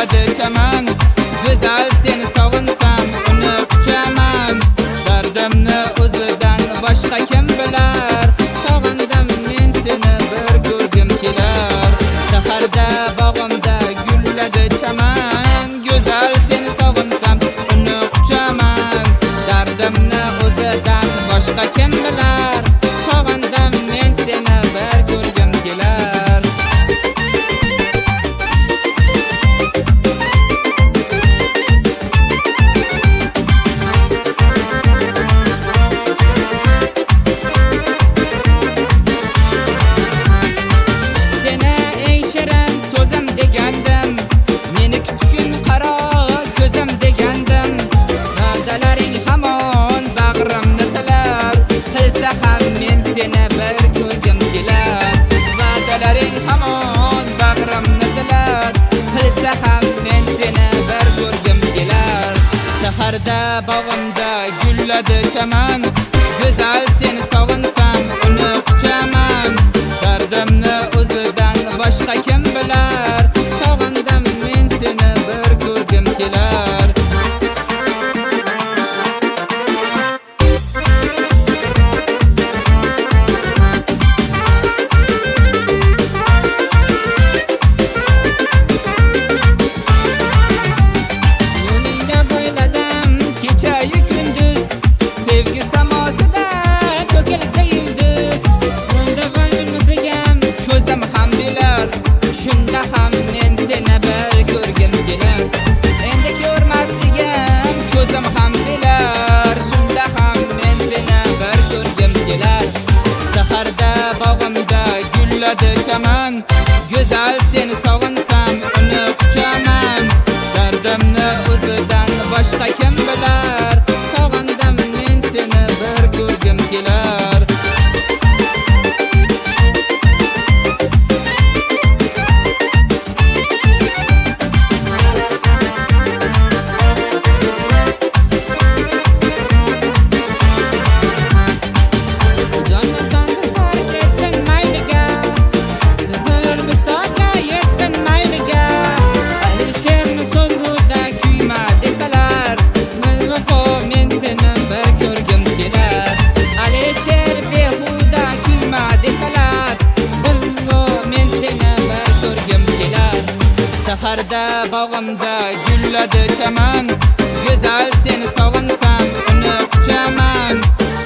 gulladi chaman. Go'zal seni sog'insam uni quchaman. Dardimni o'zidan boshqa kim bilar? Sog'indim men seni bir ko'rgim kelar. Shaharda bog'imda gulladi chaman. Go'zal seni sog'insam uni quchaman. Dardimni o'zidan boshqa kim bilar? Sog'indim men seni bir ko'rgim kelar. Seni eng shirin so'zim degandim. Meni kutgin qaro ko'zim degandim. Va'dalaring hamon bag'rimni tilar. Qilsa ham men seni bir ko'rgim kelar. Va'dalaring hamon bag'rimni tilar. Qilsa ham men seni bir ko'rgim kelar. Shaharda bog'imda gulladi chaman. Go'zal seni sog'insam uni quchaman. Dardimni o'zidan boshqa kim bilar? Sog'indim men seni bir ko'rgim kelar. Yo'lingga bo'yladim kecha-yu kunduz. Sevgi samosida to'kildi yulduz. Bunda bo'lmasligim ko'zim ham bilar. Shunda ham men seni bir ko'rgim kelar. Endi ko'rmasligim ko'zim ham bilar. Shunda ham men seni bir ko'rgim kelar. Shaharda bog'imda gulladi chaman. Go'zal seni sog'insam uni quchaman. Dardimni o'zidan boshqa kim bilar? Sog'indim men seni bir ko'rgim kelar. Jonatan tark etsin mayliga. Zulm bisoga yetsin mayliga. Alisherni so'ngida kuyma desalar. Vafo men seni bir ko'rgim kelar. Alisher behuda kuyma desalar. Vafo men seni bir ko'rgim kelar. Shaharda bog'imda gulladi chaman. Go'zal seni sog'insam uni quchaman.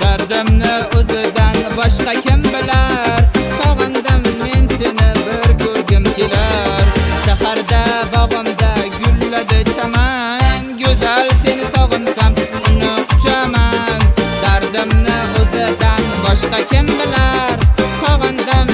Dardimni o'zidan boshqa kim bilar? Sog'indim men seni bir ko'rgim kelar. Shaharda bog'imda gulladi chaman. Go'zal seni sog'insam uni quchaman. Dardimni o'zidan boshqa kim bilar? Sog'indim